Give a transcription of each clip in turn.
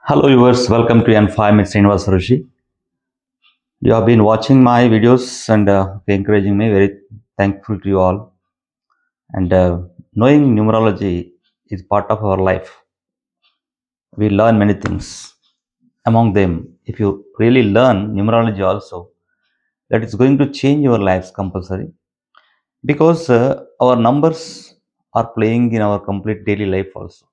Hello viewers, welcome to N5 Minutes Srinivas Rishi. You have been watching my videos and encouraging me. Very thankful to you all. And knowing numerology is part of our life. We learn many things. Among them, if you really learn numerology also, that is going to change your lives compulsory because our numbers are playing in our complete daily life also.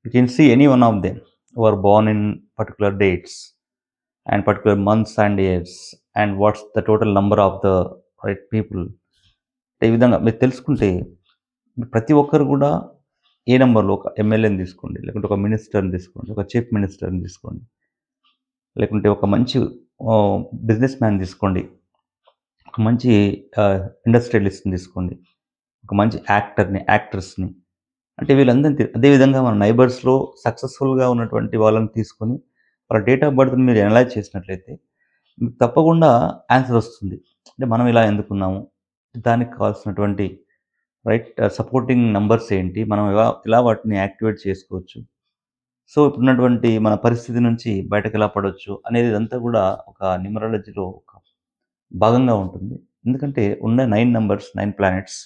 You can see any one of them who are born in particular dates and particular months and years and what's the total number of the right people. ఈ విధంగా మీరు తెలుసుకుంటే ప్రతి ఒక్కరు కూడా ఏ నెంబర్లో ఒక ఎమ్మెల్యేని తీసుకోండి, లేకుంటే ఒక మినిస్టర్ని తీసుకోండి, ఒక చీఫ్ మినిస్టర్ని తీసుకోండి, లేకుంటే ఒక మంచి బిజినెస్ మ్యాన్ తీసుకోండి, ఒక మంచి ఇండస్ట్రియలిస్ట్ని తీసుకోండి, ఒక మంచి యాక్టర్స్ని. అంటే వీళ్ళందరినీ అదేవిధంగా మన నైబర్స్లో సక్సెస్ఫుల్గా ఉన్నటువంటి వాళ్ళని తీసుకొని వాళ్ళ డేట్ ఆఫ్ బర్త్ని మీరు అనలైజ్ చేసినట్లయితే మీకు తప్పకుండా ఆన్సర్ వస్తుంది. అంటే మనం ఇలా ఎందుకున్నాము, దానికి కావాల్సినటువంటి సపోర్టింగ్ నంబర్స్ ఏంటి, మనం ఎలా వాటిని యాక్టివేట్ చేసుకోవచ్చు, సో ఇప్పుడున్నటువంటి మన పరిస్థితి నుంచి బయటకు ఎలా పడవచ్చు అనేది ఇదంతా కూడా ఒక న్యూమరాలజీలో ఒక భాగంగా ఉంటుంది. ఎందుకంటే ఉన్న 9 నంబర్స్, 9 ప్లానెట్స్.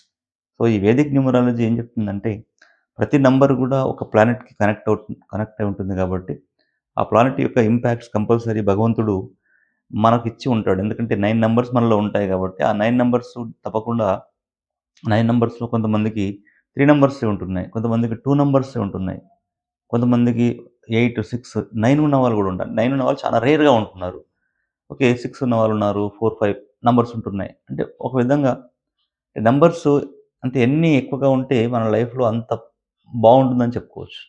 సో ఈ వేదిక్ న్యూమరాలజీ ఏం చెప్తుందంటే ప్రతి నంబర్ కూడా ఒక ప్లానెట్కి కనెక్ట్ అయి ఉంటుంది కాబట్టి ఆ ప్లానెట్ యొక్క ఇంపాక్ట్స్ కంపల్సరీ భగవంతుడు మనకిచ్చి ఉంటాడు. ఎందుకంటే 9 నంబర్స్ మనలో ఉంటాయి కాబట్టి ఆ 9 నంబర్స్ తప్పకుండా 9 నంబర్స్‌లో కొంతమందికి 3 నంబర్సే ఉంటున్నాయి. కొంతమందికి 2 నంబర్సే ఉంటున్నాయి. కొంతమందికి 8, 6, 9 ఉన్నవాళ్ళు గూడా ఉంటారు. 9 ఉన్నవాళ్ళు చాలా రేర్‌గా ఉంటున్నారు. ఓకే. 6 ఉన్నవాళ్ళున్నారు. 4, 5 నంబర్స్ ఉంటున్నాయి. అంటే ఒక విధంగా నంబర్స్ అంటే ఎన్ని ఎక్కువగా ఉంటే మన లైఫ్‌లో అంత బావుంటుందని చెప్పుకోవచ్చు.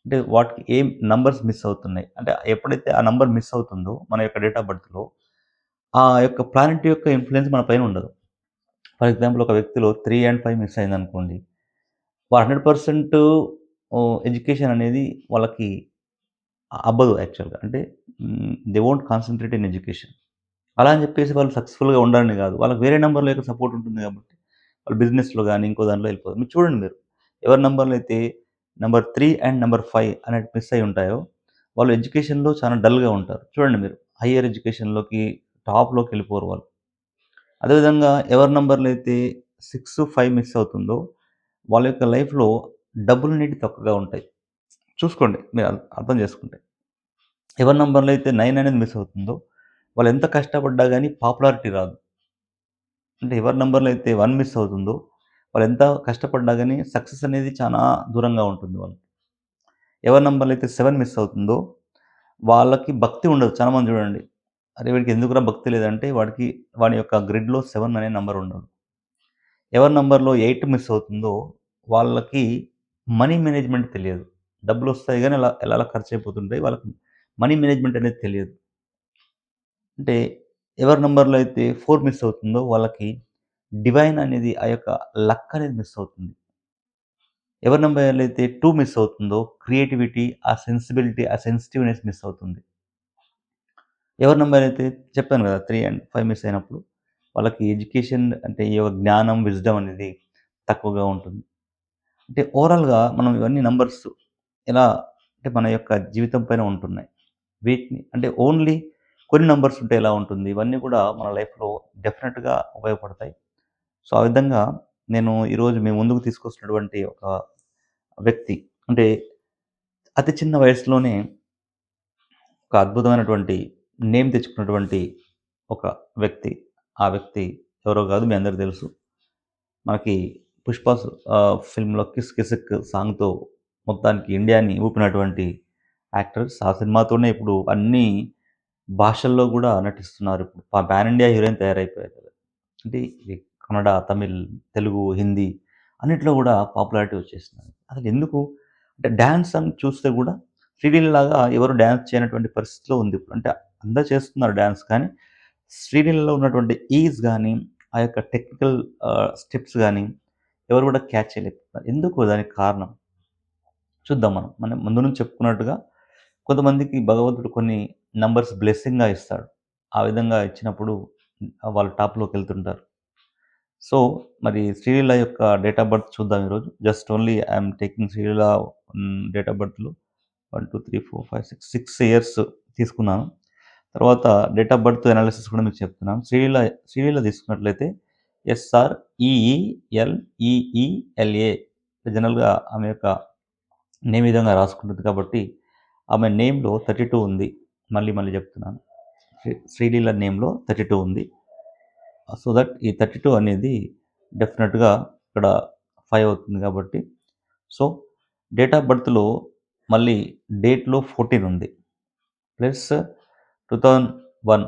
అంటే వాటికి ఏం నంబర్స్ మిస్ అవుతున్నాయి. అంటే ఎప్పుడైతే ఆ నంబర్ మిస్ అవుతుందో మన యొక్క డేట్ ఆఫ్ బర్త్‌లో ఆ యొక్క ప్లానెట్ యొక్క ఇన్‌ఫ్లూయెన్స్ మన పైన ఉండదు. ఫర్ ఎగ్జాంపుల్ ఒక వ్యక్తిలో 3 అండ్ 5 మిస్ అయిందనుకోండి. 100% ఎడ్యుకేషన్ అనేది వాళ్ళకి అబ్బదు యాక్చువల్‌గా. అంటే they won't concentrate in education. అలా అని చెప్పేసి వాళ్ళు సక్సెస్‌ఫుల్‌గా ఉండాలని కాదు. వాళ్ళకి వేరే నంబర్‌ల యొక్క సపోర్ట్ ఉంటుంది కాబట్టి వాళ్ళు బిజినెస్‌లో గాని, ఇంకో దాంట్లో వెళ్ళిపోతారు. మీరు చూడండి మీరు. ఎవరి నంబర్‌లో అయితే నంబర్ 3 అండ్ నంబర్ 5 అనేవి మిస్ అయ్యి ఉంటాయో, వాళ్ళు ఎడ్యుకేషన్‌లో చాలా డల్‌గా ఉంటారు. చూడండి మీరు. హైయర్ ఎడ్యుకేషన్‌లోకి టాప్‌లోకి వెళ్ళిపోరు వాళ్ళు. అదేవిధంగా ఎవరి నంబర్‌లో అయితే 6, 5 మిస్ అవుతుందో, వాళ్ళ యొక్క లైఫ్‌లో డబ్బులనేటివి తక్కువగా ఉంటాయి. చూసుకోండి మీరు అర్థం చేసుకుంటే. ఎవరి నంబర్‌లో అయితే 9 అనేది మిస్ అవుతుందో, వాళ్ళు ఎంత కష్టపడ్డా గాని పాపులారిటీ రాదు. అంటే ఎవరి నంబర్‌లో అయితే 1 మిస్ అవుతుందో, వాళ్ళు ఎంత కష్టపడ్డా గాని సక్సెస్ అనేది చానా దూరంగా ఉంటుంది వాళ్ళకి. ఎవరి నంబర్‌లో అయితే 7 మిస్ అవుతుందో, వాళ్ళకి భక్తి ఉండదు. చాలా మంది చూడండి. అరే! వీడికి ఎందుకురా భక్తి లేదంటే వాడి యొక్క గ్రిడ్‌లో 7 అనే నంబర్ ఉండదు. ఎవరి నంబర్‌లో 8 మిస్ అవుతుందో, వాళ్ళకి మనీ మేనేజ్‌మెంట్ తెలియదు. డబ్బులొస్తాయి గానీ ఎలా ఖర్చయిపోతుంటాయి. వాళ్ళకి మనీ మేనేజ్‌మెంట్ అనేది తెలియదు. అంటే ఎవరి నంబర్‌లో అయితే 4 మిస్ అవుతుందో, వాళ్ళకి డివైన్ అనేది ఆ యొక్క లక్ అనేది మిస్ అవుతుంది. ఎవరి నంబర్‌లో అయితే 2 మిస్ అవుతుందో, క్రియేటివిటీ, ఆ సెన్సిబిలిటీ, ఆ సెన్సిటివ్‌నెస్ మిస్ అవుతుంది. ఎవరి నంబర్ అయితే చెప్పాను గదా! 3 అండ్ 5 మిస్ అయినప్పుడు, వాళ్ళకి ఎడ్యుకేషన్ అంటే ఈ యొక్క జ్ఞానం, విజ్డమ్ అనేది తక్కువగా ఉంటుంది. అంటే ఓవరాల్‌గా మనం ఇవన్నీ నంబర్స్ ఎలా అంటే మన యొక్క జీవితం పైన ఉంటున్నాయి. వీటిని అంటే ఓన్లీ కొన్ని నంబర్స్ ఉంటే ఎలా ఉంటుంది? ఇవన్నీ కూడా మన లైఫ్‌లో డెఫినిట్‌గా ఉపయోగపడతాయి. సో, ఆ విధంగా నేను ఈరోజు మీ ముందుకు తీసుకొస్తున్నటువంటి ఒక వ్యక్తి అంటే అతి చిన్న వయసులోనే ఒక అద్భుతమైనటువంటి నేమ్ తెచ్చుకున్నటువంటి ఒక వ్యక్తి. ఆ వ్యక్తి ఎవరో కాదు మీ అందరికి తెలుసు. మనకి 'పుష్ప' ఫిల్మ్‌లో 'కిస్ కిసిక్' సాంగ్‌తో మొత్తానికి ఇండియాని ఊపినటువంటి యాక్టర్స్. ఆ సినిమాతోనే ఇప్పుడు అన్ని భాషల్లో గూడా నటిస్తున్నారు. ఇప్పుడు పాన్ ఇండియా హీరోయిన్ తయారైపోయారు కదా! అంటే ఇది కన్నడ, తమిళ్, తెలుగు, హిందీ అన్నిట్లో గూడా పాపులారిటీ వచ్చేసింది. అసలెందుకు అంటే డాన్స్ అని చూస్తే గూడా శ్రీలీలలాగా ఎవరు డాన్స్ చేయనటువంటి పరిస్థితిలో ఉంది ఇప్పుడు. అంటే అందరూ చేస్తున్నారు డాన్స్ కానీ, శ్రీలీలలో ఉన్నటువంటి ఈజ్ గాని, ఆ యొక్క టెక్నికల్ స్టెప్స్ గాని ఎవరు గూడా క్యాచ్ చేయలేకపోతున్నారు. ఎందుకు దానికి కారణం? చూద్దాం మనం. మనం ముందు నుంచి చెప్పుకున్నట్టుగా కొంతమందికి భగవంతుడు కొన్ని నంబర్స్ బ్లెస్సింగ్‌గా ఇస్తాడు. ఆ విధంగా ఇచ్చినప్పుడు వాళ్ళు టాప్‌లోకెళ్తుంటారు. సో, మరి శ్రీలీల యొక్క డేట్ ఆఫ్ బర్త్ చూద్దాం ఈరోజు. Just only I am taking Sreeleela date of బర్త్‌లో 1, 2, 3, 4, 5, 6 ఇయర్స్ తీసుకున్నాను. తర్వాత డేట్ ఆఫ్ బర్త్ అనాలిసిస్ కూడా మీకు చెప్తున్నాను. శ్రీలీల తీసుకున్నట్లయితే SREELEELA జనరల్‌గా ఆమె యొక్క నేమ్ ఈ విధంగా రాసుకుంటుంది కాబట్టి, ఆమె నేమ్‌లో 32 ఉంది. మళ్ళీ చెప్తున్నాను. శ్రీలీల నేమ్‌లో 32 ఉంది. సో దట్ ఈ 32 అనేది డెఫినెట్‌గా ఇక్కడ 5 అవుతుంది కాబట్టి, సో డేట్ ఆఫ్ బర్త్‌లో మళ్ళీ డేట్‌లో 14 ఉంది. ప్లస్ 2001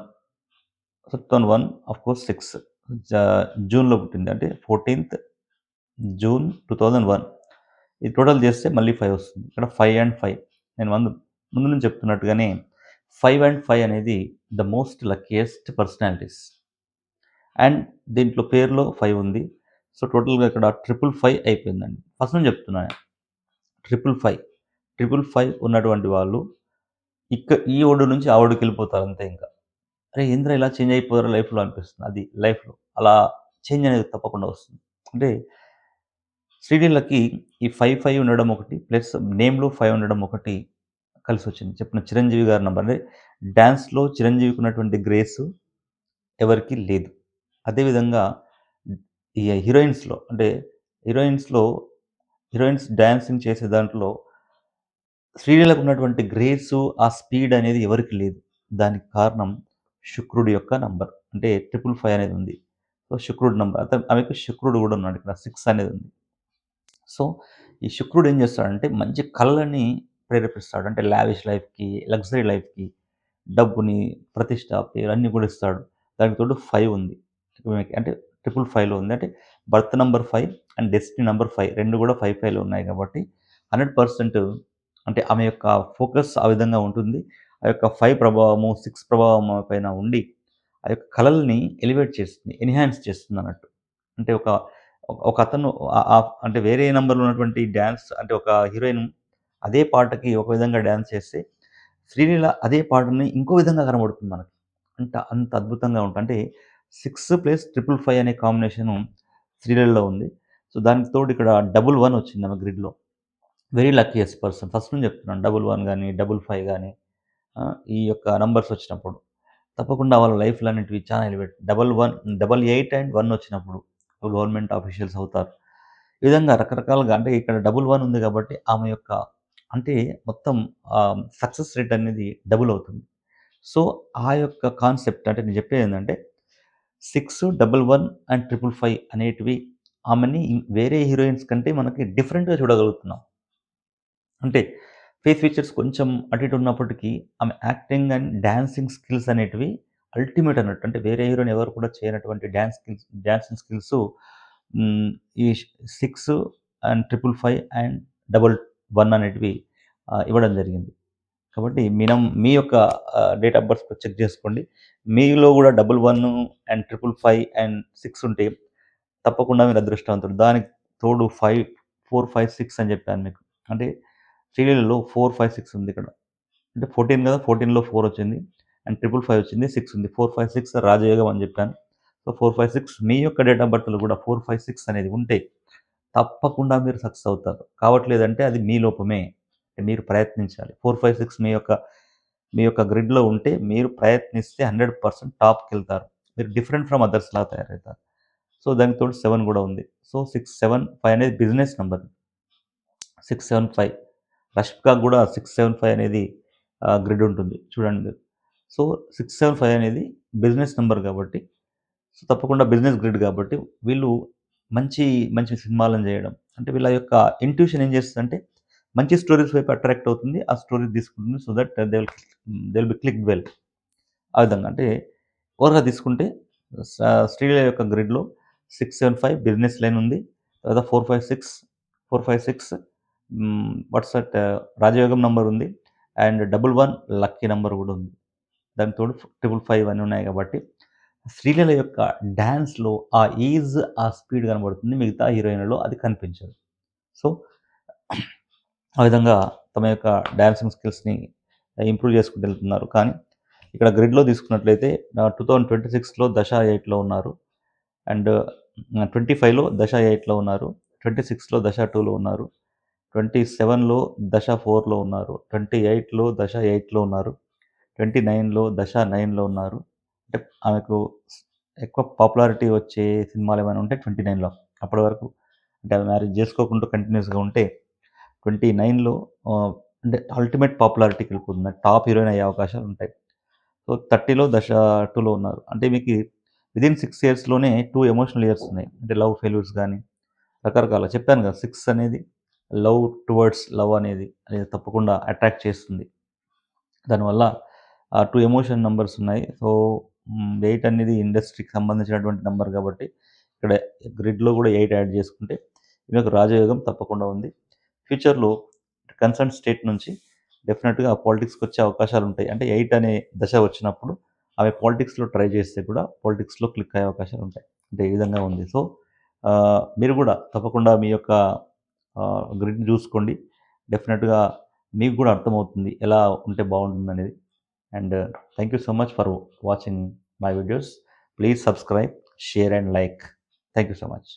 2001 ఆఫ్‌కోర్స్ 6 జూన్‌లో పుట్టింది. అంటే 14థ్ జూన్ 2001 ఇది టోటల్ చేస్తే మళ్ళీ 5 వస్తుంది. ఇక్కడ 5 అండ్ 5 నేను ముందు నుంచి చెప్తున్నట్టుగానే 5 అండ్ 5 అనేది the most luckiest personalities. And దీంట్లో పేరులో 5 ఉంది. సో టోటల్‌గా ఇక్కడ 555 అయిపోయిందండి. ఫస్ట్ నుంచి చెప్తున్నాను. 555 ఉన్నటువంటి వాళ్ళు ఈ ఒడ్డు నుంచి ఆ ఒడ్డుకెళ్ళిపోతారు అంతే ఇంకా. అరే! ఏందిరా ఇలా చేంజ్ అయిపోయారు లైఫ్‌లో అనిపిస్తుంది. అది లైఫ్‌లో. అలా చేంజ్ అనేది తప్పకుండా వస్తుంది. అంటే శ్రీలీలకి ఈ 55 ఉండడం ఒకటి, ప్లస్ నేమ్‌లో 5 ఉండడం ఒకటి కలిసొచ్చింది. చెప్పిన చిరంజీవి గారి నంబర్. అంటే డాన్స్‌లో చిరంజీవికి ఉన్నటువంటి గ్రేసు ఎవరికీ లేదు. అదేవిధంగా ఈ హీరోయిన్స్‌లో అంటే హీరోయిన్స్‌లో హీరోయిన్స్ డాన్సింగ్ చేసే దాంట్లో శ్రీలీలకు ఉన్నటువంటి గ్రేసు, ఆ స్పీడ్ అనేది ఎవరికీ లేదు. దానికి కారణం శుక్రుడి యొక్క నంబర్. అంటే 555 అనేది ఉంది. సో, శుక్రుడి నంబర్. ఆమెకు శుక్రుడు కూడా ఉన్నాడు ఇక్కడ 6 అనేది ఉంది. సో, ఈ శుక్రుడు ఏం చేస్తాడంటే మంచి కళలని ప్రేరేపిస్తాడు. అంటే లావిష్ లైఫ్‌కి, లగ్జరీ లైఫ్‌కి, డబ్బుని, ప్రతిష్ట, పేరు అన్నీ కూడా ఇస్తాడు. దానికి తోడు 5 ఉంది. అంటే 555లో ఉంది. అంటే birth number 5 and destiny number 5 2 కూడా 55లో ఉన్నాయి కాబట్టి 100% అంటే ఆమె యొక్క ఫోకస్ ఆ విధంగా ఉంటుంది. ఆ యొక్క 5 ప్రభావము, 6 ప్రభావం ఆమె పైన ఉండి, ఆ యొక్క కళల్ని ఎలివేట్ చేస్తుంది. ఎన్హాన్స్ చేస్తుందన్నట్టు. అంటే ఒకతను అంటే వేరే నంబర్‌లో ఉన్నటువంటి డాన్స్ అంటే ఒక హీరోయిన్ అదే పాటకి ఒక విధంగా డాన్స్ చేస్తే, శ్రీలీల అదే పాటని ఇంకో విధంగా కనబడుతుంది మనకి. అంత అద్భుతంగా ఉంటుంది. అంటే 6 ప్లస్ 555 అనే కాంబినేషను శ్రీలీలలో ఉంది. సో, దానికి తోడు ఇక్కడ 11 వచ్చింది ఆమె గ్రిడ్‌లో. Very luckiest person. ఫస్ట్ నుంచి చెప్తున్నాను. 11 గాని, 55 గాని ఈ యొక్క నంబర్స్ వచ్చినప్పుడు తప్పకుండా వాళ్ళ లైఫ్‌లన్నిటివి చాలా ఎలివేట్ 11, 88 అండ్ 1 వచ్చినప్పుడు గవర్నమెంట్ ఆఫీషియల్స్ అవుతారు. ఈ విధంగా రకరకాలుగా అంటే ఇక్కడ 11 ఉంది కాబట్టి ఆమె యొక్క అంటే మొత్తం సక్సెస్ రేట్ అనేది డబుల్ అవుతుంది. సో, ఆ యొక్క కాన్సెప్ట్ అంటే నేను చెప్పేదేంటంటే 6, 11 అండ్ 555 అనేటివి ఆమెని వేరే హీరోయిన్స్ కంటే మనకి డిఫరెంట్‌గా చూడగలుగుతున్నాం. అంటే ఫేస్ ఫీచర్స్ కొంచెం అటు ఇటు ఉన్నప్పటికీ ఆమె యాక్టింగ్ అండ్ డాన్సింగ్ స్కిల్స్ అనేటివి అల్టిమేట్ అన్నట్టు. అంటే వేరే హీరోయిన్ ఎవరు కూడా చేయనటువంటి డాన్సింగ్ స్కిల్స్ ఈ 6 అండ్ 555 అండ్ 11 అనేటివి ఇవ్వడం జరిగింది. కాబట్టి మీ యొక్క డేట్ ఆఫ్ బర్త్ చెక్ చేసుకోండి. మీలో కూడా 11 అండ్ 555 అండ్ 6 ఉంటే తప్పకుండా మీరు అదృష్టవంతుడు. దానికి తోడు 4, 5, 6 అని చెప్పాను మీకు. అంటే శ్రీలీలలో 4, 5, 6 ఉంది ఇక్కడ. అంటే 14 కదా! 14లో 4 వచ్చింది. అండ్ 555 వచ్చింది. 6 ఉంది. 4, 5, 6 రాజయోగం అని చెప్పాను. సో, 4, 5, 6 మీ యొక్క డేట్ ఆఫ్ బర్త్‌లో కూడా 4, 5, 6 అనేది ఉంటే తప్పకుండా మీరు సక్సెస్ అవుతారు. కావట్లేదంటే అది మీ లోపమే. మీరు ప్రయత్నించాలి. 4, 5, 6 మీ యొక్క గ్రిడ్‌లో ఉంటే మీరు ప్రయత్నిస్తే 100% టాప్‌కెళ్తారు. మీరు డిఫరెంట్ ఫ్రమ్ అదర్స్‌లా తయారవుతారు. సో, దానికి తోడు 7 కూడా ఉంది. సో, 6, 7, 5 అనేది బిజినెస్ నంబర్. 675 రష్మికకి కూడా 675 అనేది గ్రిడ్ ఉంటుంది. చూడండి మీరు. సో, 675 అనేది బిజినెస్ నంబర్ కాబట్టి, సో, తప్పకుండా బిజినెస్ గ్రిడ్ కాబట్టి వీళ్ళు మంచి, మంచి సినిమాలను చేయడం. అంటే వీళ్ళ యొక్క ఇంట్యూషన్ ఏం చేస్తదంటే మంచి స్టోరీస్ వైపు అట్రాక్ట్ అవుతుంది. ఆ స్టోరీ తీసుకుంటుంది. So that they will be clicked well. ఆ విధంగా అంటే ఓవరాల్‌గా తీసుకుంటే స శ్రీలీల యొక్క గ్రిడ్‌లో 675 బిజినెస్ లైన్ ఉంది. తర్వాత 456 వాట్స్ దట్ రాజయోగం నంబర్ ఉంది. అండ్ 11 లక్కీ నంబర్ కూడా ఉంది. దానికి తోడు 555 అన్నీ ఉన్నాయి కాబట్టి శ్రీలీల యొక్క డాన్స్‌లో ఆ ఈజ్, ఆ స్పీడ్ కనబడుతుంది. మిగతా హీరోయిన్‌లలో అది కనిపించదు. సో, ఆ విధంగా తమ యొక్క డాన్సింగ్ స్కిల్స్‌ని ఇంప్రూవ్ చేసుకుంటూ వెళ్తున్నారు. కానీ ఇక్కడ గ్రిడ్‌లో తీసుకున్నట్లయితే 2026లో దశ 8లో ఉన్నారు. అండ్ 25లో దశ 8లో ఉన్నారు. 26లో దశ 2లో ఉన్నారు. 27లో దశ 4లో ఉన్నారు, 28లో దశ 8లో ఉన్నారు, 29లో దశ 9లో ఉన్నారు. అంటే ఆమెకు ఎక్కువ పాపులారిటీ వచ్చే సినిమాలు ఏమైనా ఉంటే 29లో. అప్పటి వరకు అంటే ఆమె మ్యారేజ్ చేసుకోకుండా కంటిన్యూస్గా ఉంటే 29లో అంటే అల్టిమేట్ పాపులారిటీకి వెళ్ళిపోతుంది, టాప్ హీరోయిన్ అయ్యే అవకాశాలు ఉంటాయి. సో 30లో దశ 2లో ఉన్నారు. అంటే మీకు విదిన్ 6 ఇయర్స్లోనే 2 ఎమోషనల్ ఇయర్స్ ఉన్నాయి. అంటే లవ్ ఫెయిల్యూర్స్ కానీ రకరకాల చెప్పాను కదా, 6 అనేది లవ్ టువర్డ్స్ లవ్ అనేది తప్పకుండా అట్రాక్ట్ చేస్తుంది. దానివల్ల ఆ 2 ఎమోషన్ నంబర్స్ ఉన్నాయి. సో 8 అనేది ఇండస్ట్రీకి సంబంధించినటువంటి నెంబర్ కాబట్టి ఇక్కడ గ్రిడ్లో కూడా 8 యాడ్ చేసుకుంటే ఈమెకు రాజయోగం తప్పకుండా ఉంది. ఫ్యూచర్లో కన్సర్న్ స్టేట్ నుంచి డెఫినెట్గా పాలిటిక్స్కి వచ్చే అవకాశాలు ఉంటాయి. అంటే 8 అనే దశ వచ్చినప్పుడు ఆమె పాలిటిక్స్లో ట్రై చేస్తే కూడా పాలిటిక్స్లో క్లిక్ అయ్యే అవకాశాలు ఉంటాయి. అంటే ఈ విధంగా ఉంది. సో మీరు కూడా తప్పకుండా మీ యొక్క గ్రిడ్ చూసుకోండి. డెఫినెట్గా మీకు కూడా అర్థమవుతుంది ఎలా ఉంటే బాగుంటుందనేది. And thank you so much for watching my videos. Please subscribe, share and like. Thank you so much.